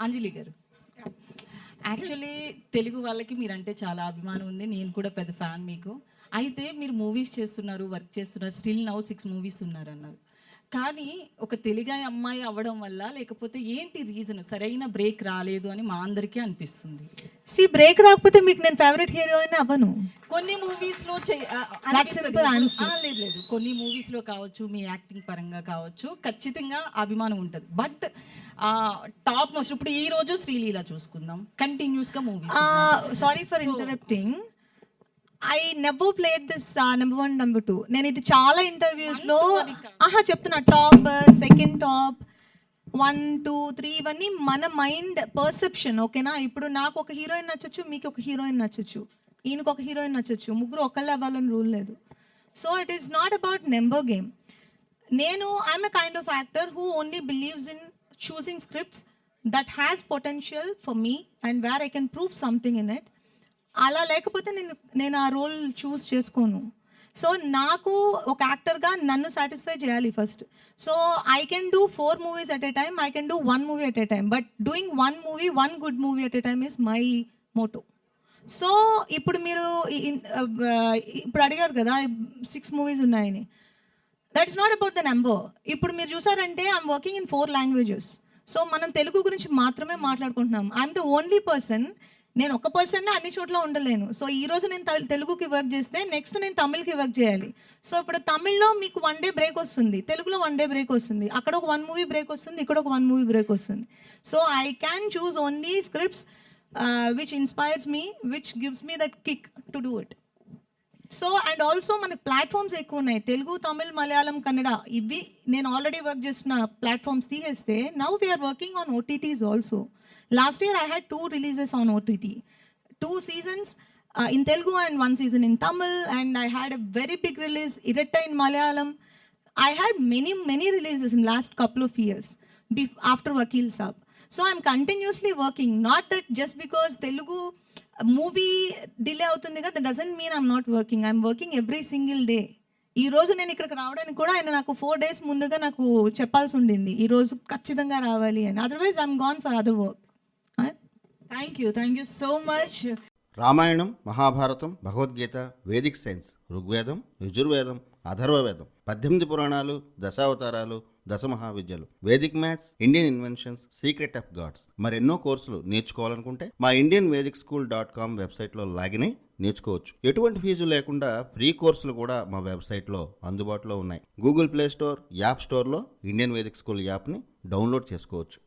అంజలి గారు, యాక్చువల్లీ తెలుగు వాళ్ళకి మీరంటే చాలా అభిమానం ఉంది. నేను కూడా పెద్ద ఫ్యాన్ మీకు. అయితే మీరు మూవీస్ చేస్తున్నారు, వర్క్ చేస్తున్నారు, స్టిల్ నౌ 6 మూవీస్ ఉన్నారన్నారు. కానీ ఒక తెలుగు అమ్మాయి అవ్వడం వల్ల, లేకపోతే ఏంటి రీజన్ సరైన బ్రేక్ రాలేదు అని మా అందరికీ అనిపిస్తుంది. బ్రేక్ రాకపోతే మీకు నేను ఫేవరెట్ హీరోయిన్ అవ్వను. కొన్ని మూవీస్లో లేదు, కొన్ని మూవీస్లో కావచ్చు, మీ యాక్టింగ్ పరంగా కావచ్చు, ఖచ్చితంగా అభిమానం ఉంటుంది. బట్ టాప్ మోస్ట్ ఇప్పుడు ఈ రోజు శ్రీలీల చూసుకుందాం, కంటిన్యూస్గా movies. Sorry for interrupting, I never played this number 1 number 2. నేను ఇది చాలా ఇంటర్వ్యూస్ లో చెప్తున్నా, టాప్, సెకండ్ టాప్, 1, 2, 3 ఇవన్నీ మన మైండ్ పర్సెప్షన్. ఓకేనా? ఇప్పుడు నాకు ఒక హీరోయిన్ నచ్చచ్చు, మీకు ఒక హీరోయిన్ నచ్చచ్చు, ఈయనకు ఒక హీరోయిన్ నచ్చచ్చు, ముగ్గురు ఒకళ్ళే అవ్వాలని రూల్ లేదు. So it is not about number game. నేను I'm a kind of actor who only believes in choosing scripts that has potential for me and where I can prove something in it. అలా లేకపోతే నేను ఆ role చూస్ చేసుకోను. So నాకు ఒక యాక్టర్గా నన్ను సాటిస్ఫై చేయాలి first. So I can do 4 movies at a time, I can do 1 movie at a time, but doing 1 good movie at a time is my Moto. So ఇప్పుడు మీరు ఇప్పుడు అడిగారు కదా 6 మూవీస్ ఉన్నాయని. That is not about the number. ఇప్పుడు మీరు చూసారంటే I'm working in 4 languages. So మనం తెలుగు గురించి మాత్రమే మాట్లాడుకుంటున్నాం. I'm the only person. నేను ఒక పర్సన్నే అన్ని చోట్ల ఉండలేను. సో ఈ రోజు నేను తెలుగుకి వర్క్ చేస్తే నెక్స్ట్ నేను తమిళ్కి వర్క్ చేయాలి. సో ఇప్పుడు తమిళ్లో మీకు 1 డే బ్రేక్ వస్తుంది, తెలుగులో 1 డే బ్రేక్ వస్తుంది, అక్కడ ఒక 1 మూవీ బ్రేక్ వస్తుంది, ఇక్కడ ఒక 1 మూవీ బ్రేక్ వస్తుంది. So I can choose only scripts which inspires me, which gives me that kick to do it. So and also మనకి ప్లాట్ఫామ్స్ ఎక్కువ ఉన్నాయి, తెలుగు, తమిళ్, మలయాళం, కన్నడ. ఇవి నేను ఆల్రెడీ వర్క్ చేసిన ప్లాట్ఫామ్స్ తీసేస్తే now we are working on OTTs ఆల్సో. Last year I had 2 releases on OTT, 2 seasons in Telugu and 1 season in Tamil, and I had a very big release, Iratta in Malayalam. I had many releases in last couple of years after Vakil Saab. So I'm continuously working. Not that just because Telugu movie delay అవుతుంది కదా, that doesn't mean I'm not working. I'm working every single day. ఈ రోజు నేను ఇక్కడికి రావడానికి కూడా ఆయన నాకు 4 days ముందుగా నాకు చెప్పాల్సి ఉండింది, ఈ రోజు ఖచ్చితంగా రావాలి అని. Otherwise I'm gone for other work. Thank you so much. Ramayanam, Mahabharatam, Bhagavad Gita, Vedic science, Rigvedam, Yajurvedam, Atharvavedam, 18 పురాణాలు, దశావతారాలు, 10 మహావిద్యలు, Vedic maths, Indian inventions, secret of gods, మరెన్నో కోర్సులు నేర్చుకోవాలనుకుంటే మా indianvedicSchool.com వెబ్సైట్లో లాగిన్ అయి నేర్చుకోవచ్చు. ఎటువంటి ఫీజు లేకుండా ఫ్రీ కోర్సులు కూడా మా వెబ్సైట్లో అందుబాటులో ఉన్నాయి. గూగుల్ ప్లే స్టోర్, యాప్ స్టోర్లో ఇండియన్ వేదిక్ స్కూల్ యాప్ని డౌన్లోడ్ చేసుకోవచ్చు.